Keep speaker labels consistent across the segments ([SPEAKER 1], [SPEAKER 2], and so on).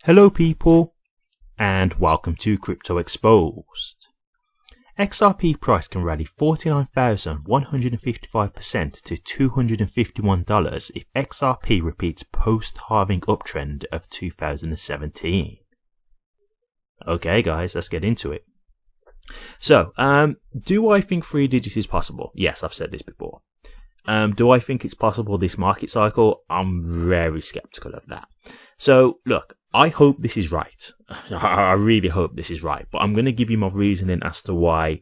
[SPEAKER 1] Hello people, and welcome to Crypto Exposed. XRP price can rally 49,155% to $251 if XRP repeats post-halving uptrend of 2017. Okay guys, let's get into it. So, do I think 3 digits is possible? Yes, I've said this before. Do I think it's possible this market cycle? I'm very skeptical of that. So, look, I hope this is right. I really hope this is right. But I'm going to give you my reasoning as to why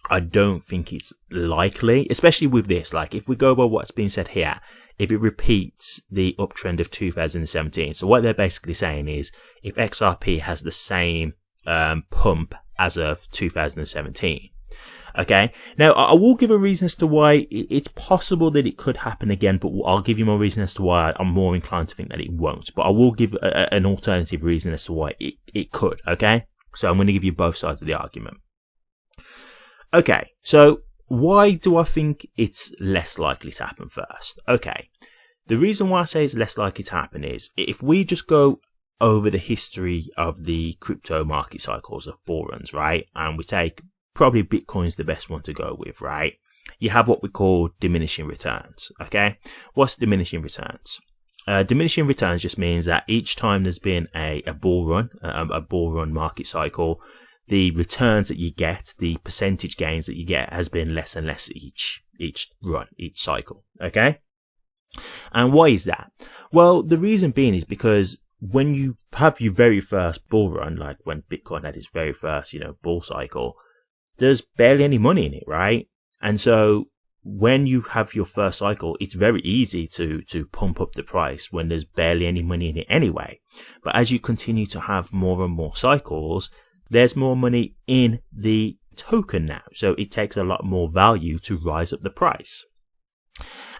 [SPEAKER 1] I don't think it's likely, especially with this. Like, if we go by what's being said here, if it repeats the uptrend of 2017. So what they're basically saying is, if XRP has the same pump as of 2017. Okay, now I will give a reason as to why it's possible that it could happen again, but I'll give you my reason as to why I'm more inclined to think that it won't. But I will give an alternative reason as to why it could, okay? So I'm going to give you both sides of the argument. Okay, so why do I think it's less likely to happen first? Okay, the reason why I say it's less likely to happen is, if we just go over the history of the crypto market cycles of bull runs, right? And we take probably Bitcoin's the best one to go with, right? You have what we call diminishing returns, okay? What's diminishing returns? Diminishing returns just means that each time there's been a bull run market cycle, the returns that you get, the percentage gains that you get has been less and less each cycle, okay? And why is that? Well, the reason being is because when you have your very first bull run, like when Bitcoin had its very first, bull cycle, there's barely any money in it, right? And so when you have your first cycle, it's very easy to pump up the price when there's barely any money in it anyway. But as you continue to have more and more cycles, there's more money in the token now. So it takes a lot more value to rise up the price.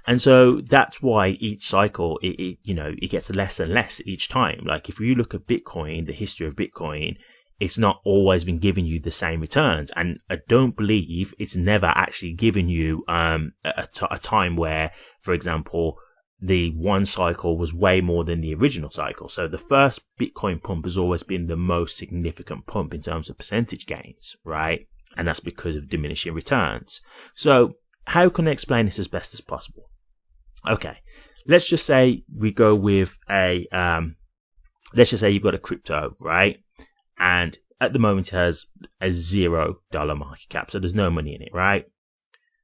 [SPEAKER 1] And so that's why each cycle, it gets less and less each time. Like if you look at Bitcoin, the history of Bitcoin, it's not always been giving you the same returns. And I don't believe it's never actually given you a time where, for example, the one cycle was way more than the original cycle. So the first Bitcoin pump has always been the most significant pump in terms of percentage gains, right? And that's because of diminishing returns. So how can I explain this as best as possible? Okay, let's just say we go with let's just say you've got a crypto, right? And at the moment it has a $0 market cap, so there's no money in it, right?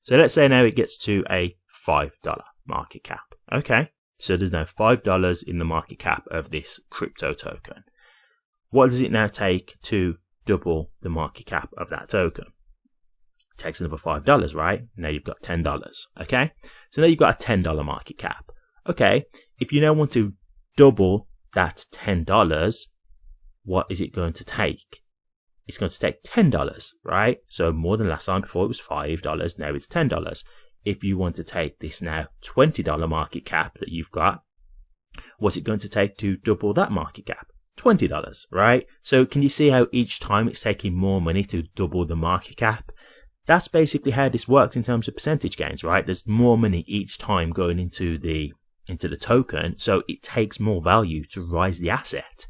[SPEAKER 1] So let's say now it gets to a $5 market cap. Okay, so there's now $5 in the market cap of this crypto token. What does it now take to double the market cap of that token? It takes another $5, right? Now you've got $10. Okay, so now you've got a $10 market cap. Okay, if you now want to double that $10, what is it going to take? It's going to take $10, right? So more than last time. Before it was $5, now it's $10. If you want to take this now $20 market cap that you've got, what's it going to take to double that market cap? $20, right? So can you see how each time it's taking more money to double the market cap? That's basically how this works in terms of percentage gains, right? There's more money each time going into the token, so it takes more value to rise the asset.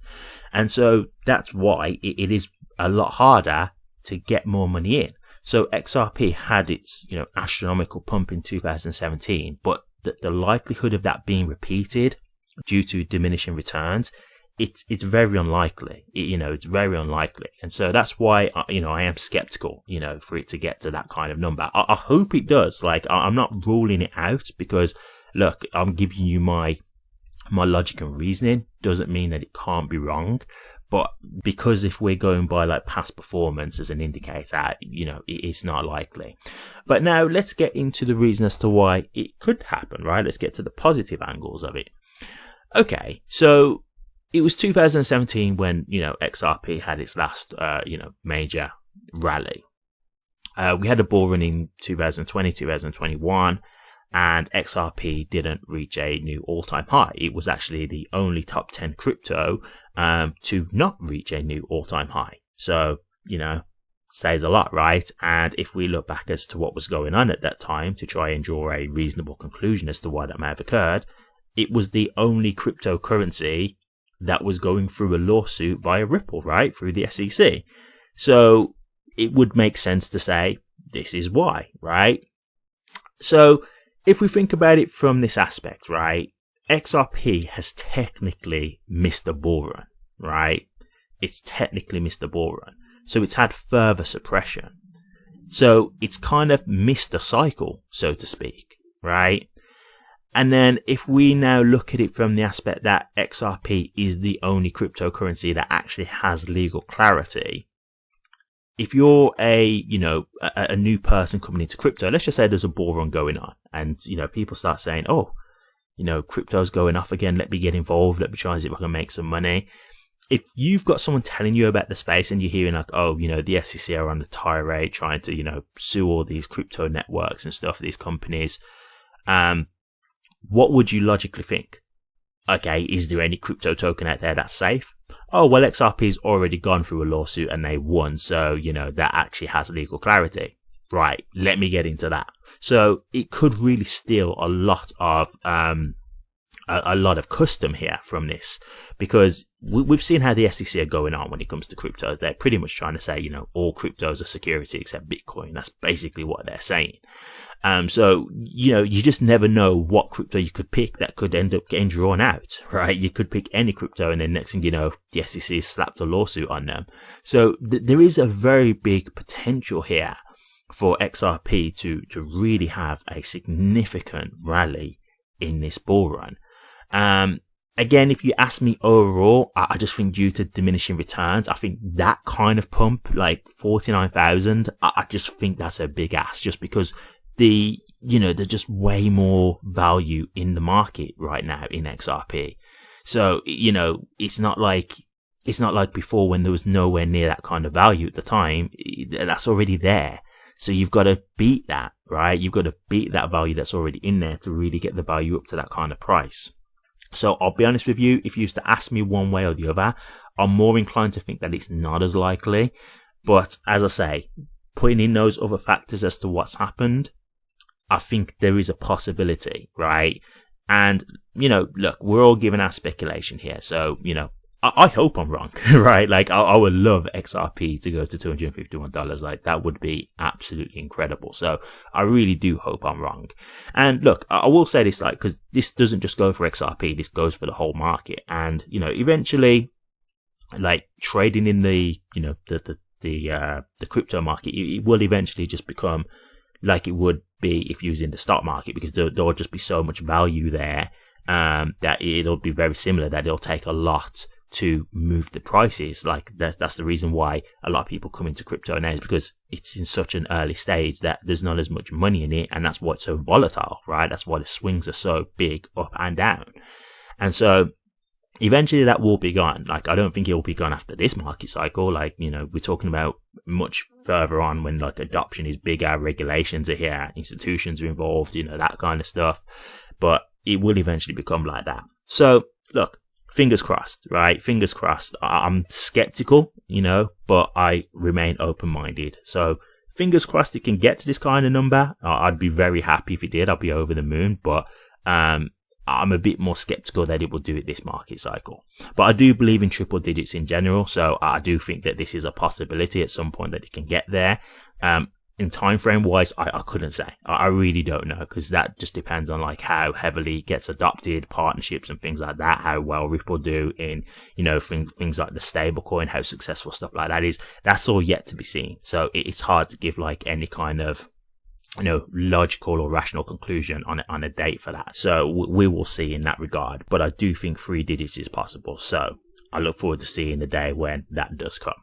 [SPEAKER 1] And so that's why it is a lot harder to get more money in. So XRP had its, astronomical pump in 2017, but the likelihood of that being repeated due to diminishing returns, it's very unlikely. It's very unlikely. And so that's why, I am skeptical, for it to get to that kind of number. I hope it does. Like, I'm not ruling it out because, look, I'm giving you my logic and reasoning. Doesn't mean that it can't be wrong. But because if we're going by like past performance as an indicator, it's not likely. But now let's get into the reason as to why it could happen, right? Let's get to the positive angles of it. Okay, so it was 2017 when, XRP had its last, major rally. We had a bull run in 2020, 2021. And XRP didn't reach a new all-time high. It was actually the only top 10 crypto to not reach a new all-time high. So, says a lot, right? And if we look back as to what was going on at that time to try and draw a reasonable conclusion as to why that may have occurred, it was the only cryptocurrency that was going through a lawsuit via Ripple, right, through the SEC. So it would make sense to say this is why, right? So if we think about it from this aspect, right, XRP has technically missed the bull run, right? It's technically missed the bull run. So it's had further suppression. So it's kind of missed the cycle, so to speak, right? And then if we now look at it from the aspect that XRP is the only cryptocurrency that actually has legal clarity, if you're a new person coming into crypto, let's just say there's a bull run going on and, people start saying, oh, crypto's going off again. Let me get involved. Let me try and see if I can make some money. If you've got someone telling you about the space and you're hearing like, oh, the SEC are on the tirade trying to, sue all these crypto networks and stuff, these companies, what would you logically think? Okay, is there any crypto token out there that's safe? Oh, well, XRP's already gone through a lawsuit and they won, so, that actually has legal clarity. Right, let me get into that. So it could really steal a lot of custom here from this, because we've seen how the SEC are going on when it comes to cryptos. They're pretty much trying to say, all cryptos are security except Bitcoin. That's basically what they're saying. So, you just never know what crypto you could pick that could end up getting drawn out, right? You could pick any crypto and then next thing you know, the SEC slapped a lawsuit on them. So there is a very big potential here for XRP to really have a significant rally in this bull run. Again, if you ask me overall, I just think due to diminishing returns, I think that kind of pump, like 49,000, I just think that's a big ask just because there's just way more value in the market right now in XRP. So, it's not like before when there was nowhere near that kind of value at the time. That's already there. So you've got to beat that, right? You've got to beat that value that's already in there to really get the value up to that kind of price. So I'll be honest with you, if you used to ask me one way or the other, I'm more inclined to think that it's not as likely. But as I say, putting in those other factors as to what's happened, I think there is a possibility, right? And, look, we're all giving our speculation here. So, I hope I'm wrong, right? Like, I would love XRP to go to $251. Like, that would be absolutely incredible. So, I really do hope I'm wrong. And look, I will say this, like, because this doesn't just go for XRP, this goes for the whole market. And, eventually, like, trading in the crypto market, it will eventually just become like it would be if you was in the stock market, because there'll just be so much value there, that it'll be very similar, that it'll take a lot to move the prices. Like that's the reason why a lot of people come into crypto now, is because it's in such an early stage that there's not as much money in it, and that's why it's so volatile, right? That's why the swings are so big up and down. And so eventually that will be gone. Like, I don't think it will be gone after this market cycle. Like, we're talking about much further on when like adoption is bigger, regulations are here, institutions are involved, that kind of stuff. But it will eventually become like that. So look, fingers crossed, right? Fingers crossed. I'm skeptical, but I remain open-minded. So fingers crossed it can get to this kind of number. I'd be very happy if it did. I'd be over the moon, but I'm a bit more skeptical that it will do it this market cycle. But I do believe in triple digits in general, so I do think that this is a possibility at some point that it can get there. In time frame wise, I couldn't say. I really don't know, because that just depends on like how heavily it gets adopted, partnerships and things like that, how well Ripple do in, things like the stablecoin, how successful stuff like that is. That's all yet to be seen. So it's hard to give like any kind of, logical or rational conclusion on a date for that. So we will see in that regard. But I do think 3 digits is possible. So I look forward to seeing the day when that does come.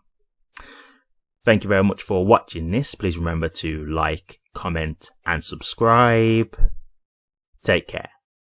[SPEAKER 1] Thank you very much for watching this. Please remember to like, comment, and subscribe. Take care.